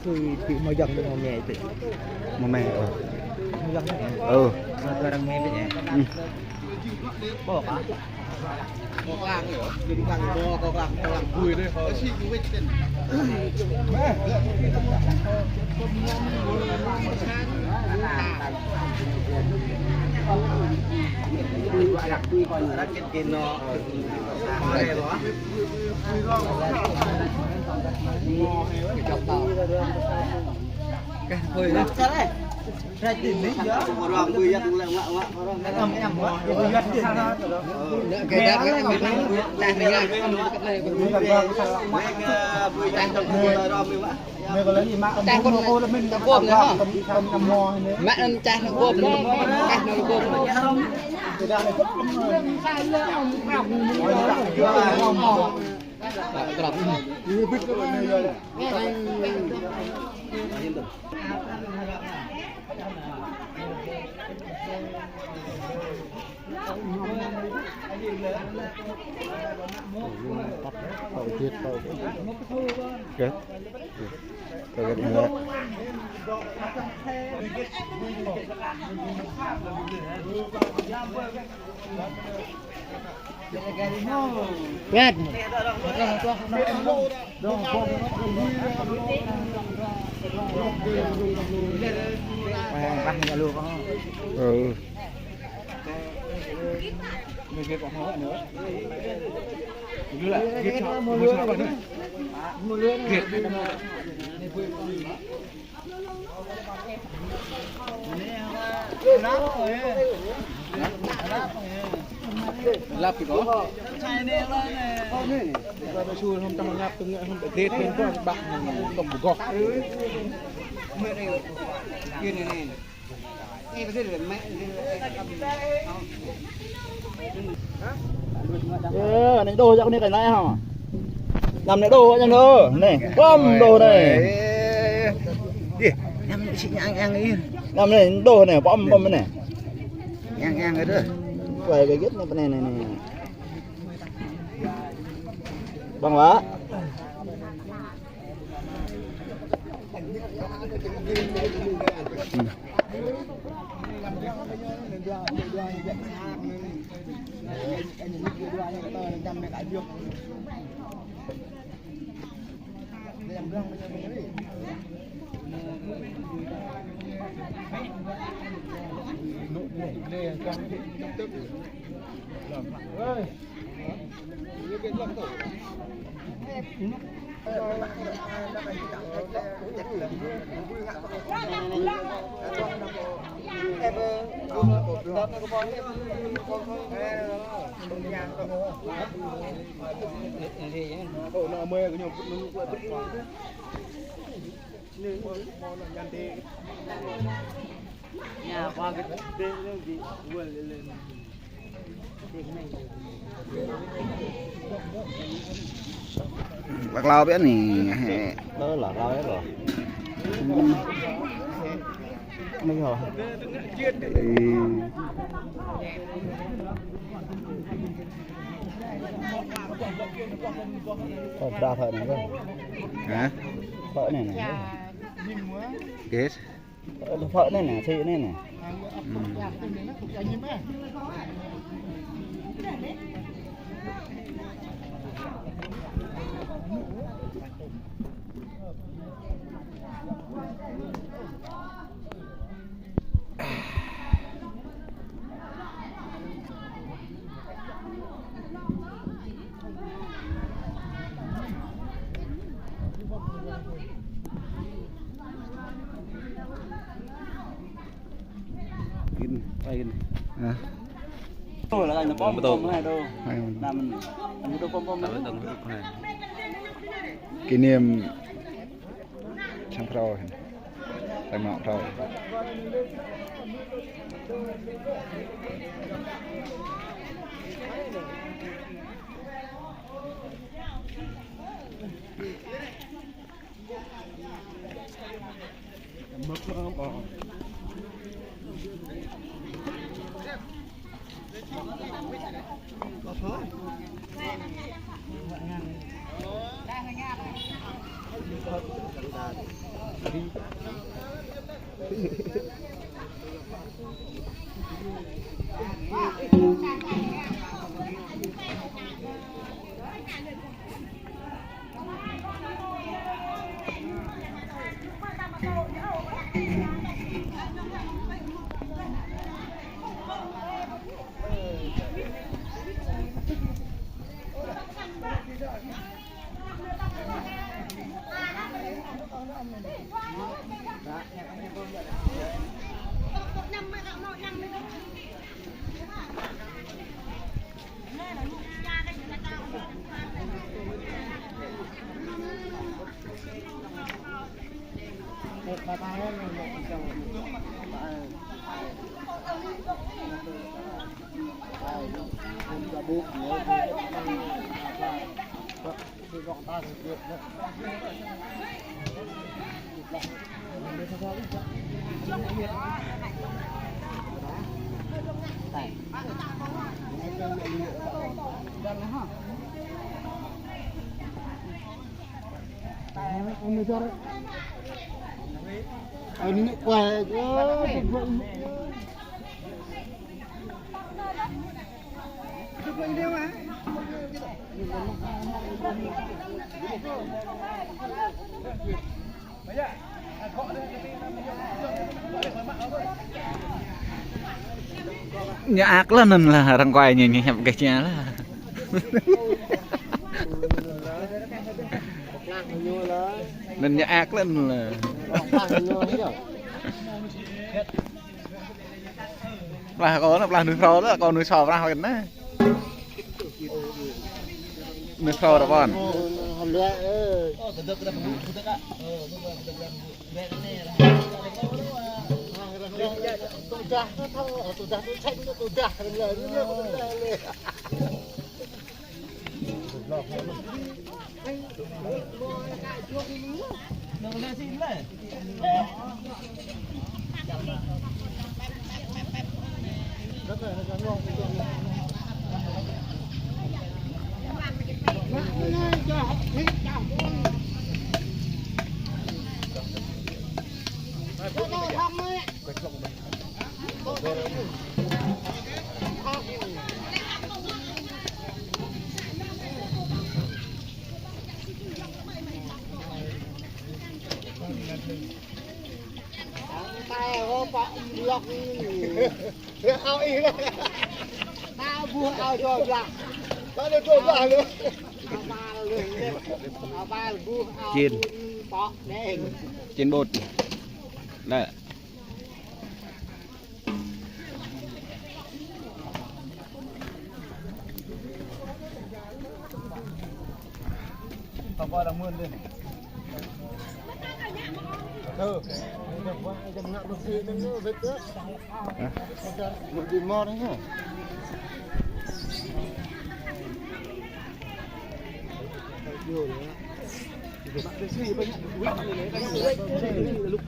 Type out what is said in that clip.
thì mà dần được một mẹ thì một mẹ dần tôi đang nghe vậy bỏ cả có làng nữa đừng làng bò có làng vui đấy cái gì cũng biết tên gọi là quy gọi là cái nó đây đó cái hơi đó ra tìm lý nhớ một đoàn quy dân là em quy dân thì sao đó cái đó cái mình đang đi ra cái mày còn lấy gì mà trang con cô là mình có cơm nữa không cầm mò nữa mẹ ăn trang nó cơm nó trang nó cơm người ta này rất Red. Băng luôn không? Người kia còn hỏi nữa. Như là kiệt cho mua lưới nữa. Mua lưới kiệt. Lắp thì có. Rồi nó chui không trong lắp từng không phải tết bên có bạn tổng của gọt. Mẹ này kia này. Nghe cái gì mẹ. Này đồ cho con cái này hả? Làm này đồ cho nó. Này, bom đồ này. Đi. Em chị ăn đi. Làm này đồ này bom bom này. Ăn cái đó. Về cái gít này này. Băng quá. Nhà qua cái tên gì quên lên Bác lao biết nè. Đó là lao hết rồi. Mấy rồi. Còn ra thợ này không? Hả? Thợ này này. Kết. Thợ này nè, thị này nè. Rồi là nó bom bom này đâu. Làm mình đâu bom này. Kỷ niệm trong rồi. Tại mạo rồi. Mất không bỏ. Ini kuat. Nyak lah nun lah orang kuainya nyihap gasnya lah. Nên nyak lên là là nước sò đó, còn nước sò ra hồi nè nước sò đó conเอาอีกเลยตาบัวเอาจอบละตาจอบละเลยเอามาเลยเอามาบัวเอาเปาะแดง trên bột đây tao coi là mươn đi ừ đừng ngậm được gì nữa vết nữa một đi mò đấy hả nhiều đấy bạn cái gì bên lúc